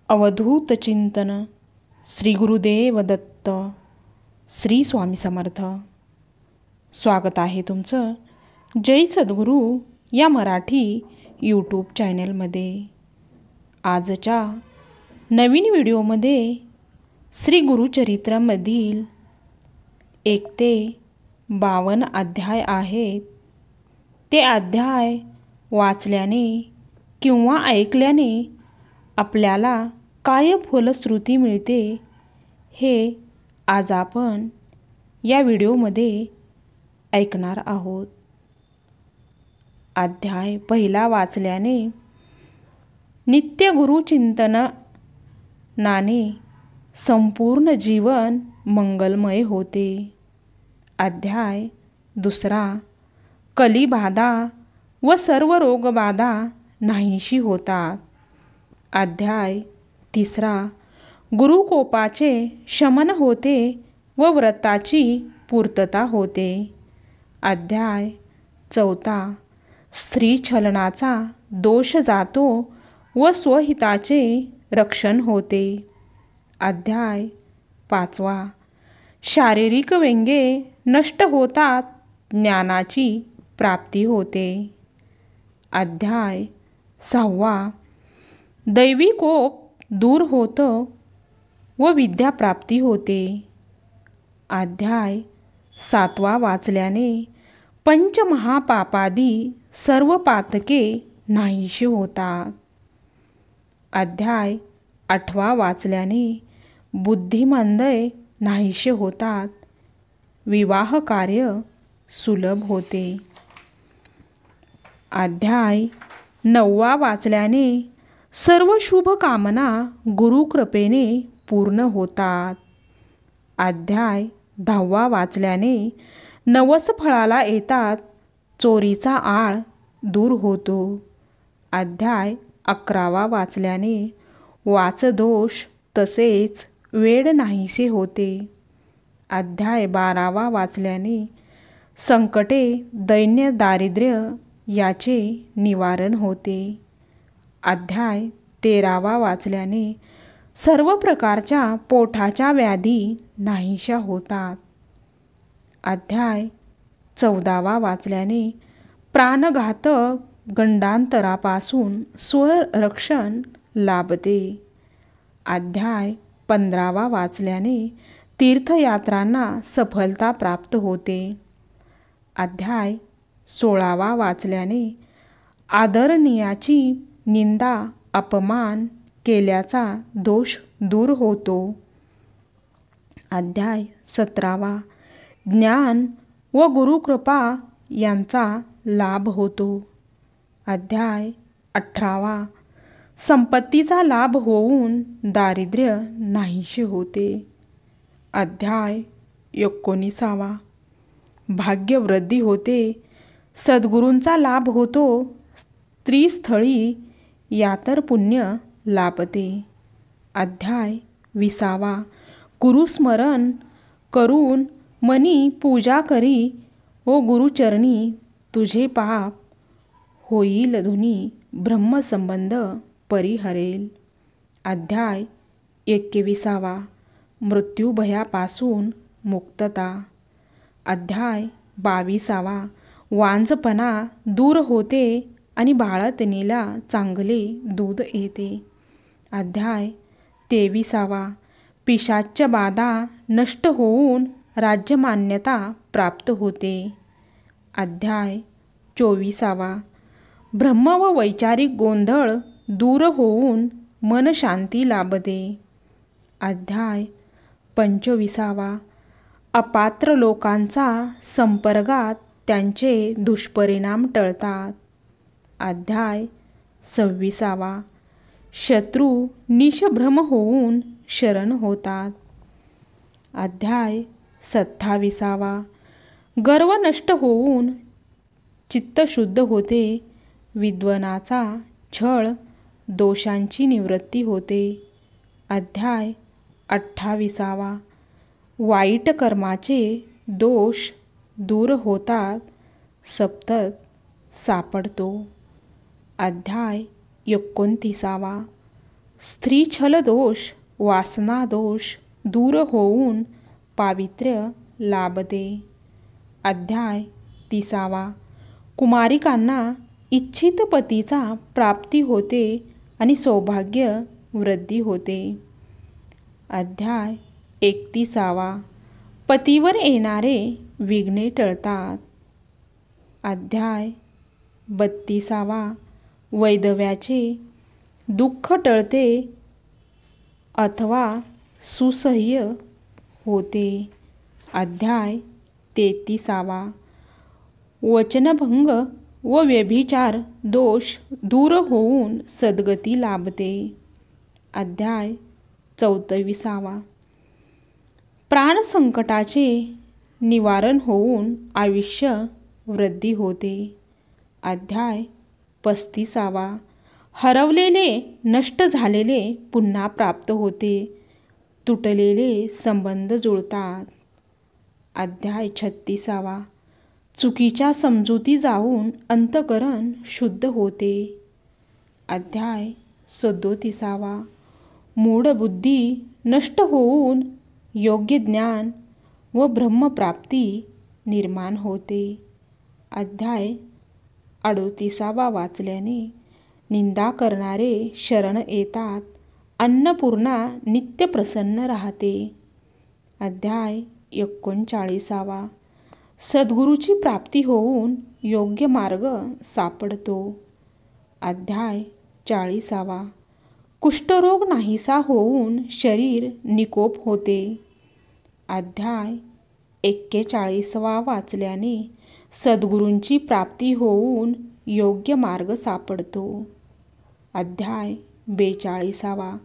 अवधूत चिंतन श्री गुरुदेव दत्त श्री स्वामी समर्थ। स्वागत आहे तुमचं जय सद्गुरू या मराठी यूट्यूब चॅनलमध्ये। आजच्या नवीन व्हिडिओमध्ये श्री गुरुचरित्रामधील 1 ते 52 अध्याय आहेत। ते अध्याय वाचल्याने किंवा ऐकल्याने आपल्याला काय फलश्रुती मिळते हे आज आपण या व्हिडिओमध्ये ऐकणार आहोत। अध्याय पहिला वाचल्याने नित्य गुरुचिंतनाने संपूर्ण जीवन मंगलमय होते। अध्याय दुसरा कलीबाधा व सर्व रोगबाधा नाहीशी होतात। अध्याय तिसरा गुरुकोपाचे शमन होते व व्रताची पूर्तता होते। अध्याय चौथा स्त्री छलनाचा दोष जातो व स्वहिताचे रक्षण होते। अध्याय पाचवा शारीरिक व्यंगे नष्ट होतात, ज्ञानाची प्राप्ती होते। अध्याय सहावा दैवी कोप दूर होतो व विद्या प्राप्ती होते। अध्याय सातवा वाचल्याने पंचमहापापादी सर्व पातके नाहीशी होतात। अध्याय आठवा वाचल्याने बुद्धिमंदय नाहीशे होतात, विवाह कार्य सुलभ होते। अध्याय नववा वाचल्याने सर्व शुभ कामना गुरुकृपेने पूर्ण होतात। अध्याय 10वा वाचल्याने नवस फळाला येतात, चोरीचा आळ दूर होतो। अध्याय 11वा वाचल्याने वाचदोष तसेच वेड नाहीसे होते। अध्याय 12वा वाचल्याने संकटे दैन्य दारिद्र्य याचे निवारण होते। अध्याय 13वा वाचल्याने सर्व प्रकारच्या पोटाच्या व्याधी नाहीशा होतात। अध्याय 14वा वाचल्याने प्राणघातक गंडांतरापासून स्वरक्षण लाभते। अध्याय 15वा वाचल्याने तीर्थयात्रांना सफलता प्राप्त होते। अध्याय 16वा वाचल्याने आदरणीयाची निंदा अपमान केल्याचा दोष दूर होतो। अध्याय 17वा ज्ञान व गुरुकृपा यांचा लाभ होतो। अध्याय 18वा संपत्तीचा लाभ होऊन दारिद्र्य नाहीशे होते। अध्याय 19वा भाग्यवृद्धी होते, सद्गुरूंचा लाभ होतो, स्त्रीस्थळी यातर पुण्य लाभते। अध्याय 20वा गुरुस्मरण करून मनी पूजा करी ओ गुरुचरणी तुझे पाप होईल धुनी, ब्रह्मसंबंध परिहरेल। अध्याय 21वा मृत्यूभयापासून मुक्तता। अध्याय 22वा वांझपणा दूर होते आणि बाळंतणीला चांगले दूध येते। अध्याय 23वा पिशाच्य बाधा नष्ट होऊन राज्यमान्यता प्राप्त होते। अध्याय 24वा ब्रह्म व वैचारिक गोंधळ दूर होऊन मन शांती लाभते। अध्याय 25वा अपात्र लोकांचा संपर्कात त्यांचे दुष्परिणाम टळतात। अध्याय 26वा शत्रू निशभ्रम होऊन शरण होतात। अध्याय 27वा गर्व नष्ट होऊन चित्त शुद्ध होते, विद्वनाचा छळ दोषांची निवृत्ती होते। अध्याय 28वा वाईट कर्माचे दोष दूर होतात, सप्तक सापडतो। अध्याय 29वा स्त्रीछल दोष वासना दोष दूर होऊन पावित्र्य लाभते. अध्याय 30. कुमारिकांना इच्छित पतीचा प्राप्ती होते आणि सौभाग्य वृद्धी होते. अध्याय 31. पतीवर येणारे विघ्ने टळतात. अध्याय 32. वैधव्याचे दुःख टळते अथवा सुसह्य होते. अध्याय 33. वचनभंग व व्यभिचार दोष दूर होऊन सद्गती लाभते. अध्याय 34. प्राणसंकटाचे निवारण होऊन आयुष्य वृद्धी होते. अध्याय 35. हरवलेले नष्ट झालेले पुन्हा प्राप्त होते. तुटलेले संबंध जुळतात. अध्याय 36. चुकीच्या समजुती जाऊन अंतःकरण शुद्ध होते. अध्याय 37. मूढबुद्धी नष्ट होऊन योग्य ज्ञान व ब्रह्मप्राप्ती निर्माण होते. अध्याय 38. वाचल्याने निंदा करणारे शरण येतात. अन्नपूर्णा नित्य प्रसन्न राहते. अध्याय 39. सद्गुरूची प्राप्ती होऊन योग्य मार्ग सापडतो. अध्याय 40. कुष्ठरोग नाहीसा होऊन शरीर निकोप होते. अध्याय 41. वाचल्याने सद्गुरूंची प्राप्ती होऊन योग्य मार्ग सापडतो. अध्याय 42.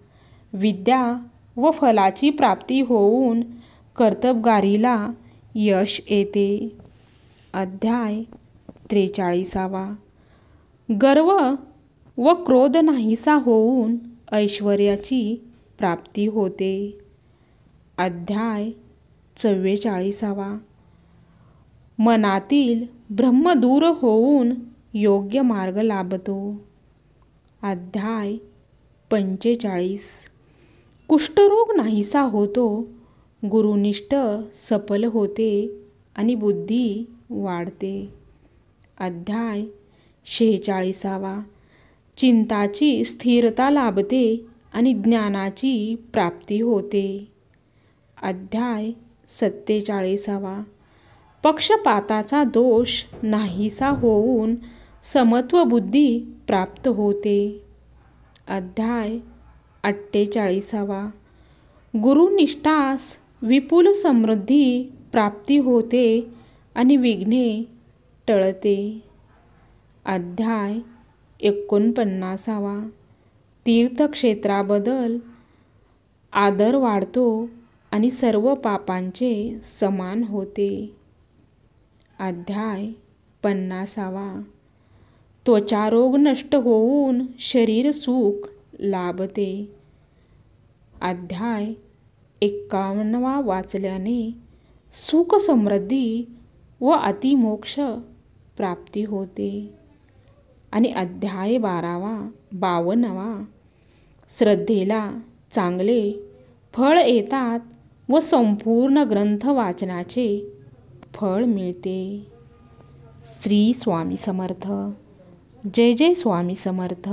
विद्या व फलाची प्राप्ती होऊन कर्तबगारीला यश येते. अध्याय 43. गर्व व क्रोध नाहीसा होऊन ऐश्वर्याची प्राप्ती होते. अध्याय 44. मनातील ब्रह्म दूर होऊन योग्य मार्ग लाभतो. अध्याय 45. कुष्ठरोग नाहीसा होतो. गुरुनिष्ठ सफल होते आणि बुद्धी वाढते. अध्याय 46. चिंताची स्थिरता लाभते आणि ज्ञानाची प्राप्ती होते. अध्याय 47. पक्षपाताचा दोष नाहीसा होऊन समत्व बुद्धी प्राप्त होते. अध्याय 48. गुरुनिष्ठास विपुल समृद्धी प्राप्ती होते आणि विघ्ने टळते. अध्याय 49. तीर्थक्षेत्राबद्दल आदर वाढतो आणि सर्व पापांचे समान होते. अध्याय 50. त्वचारोग नष्ट होऊन शरीर सुख लाभते. अध्याय 51. वाचल्याने सुख समृद्धी व अतिमोक्ष प्राप्ती होते. आणि अध्याय 52. श्रद्धेला चांगले फळ येतात व संपूर्ण ग्रंथ वाचनाचे फळ मिळते. श्री स्वामी समर्थ. जय जय स्वामी समर्थ.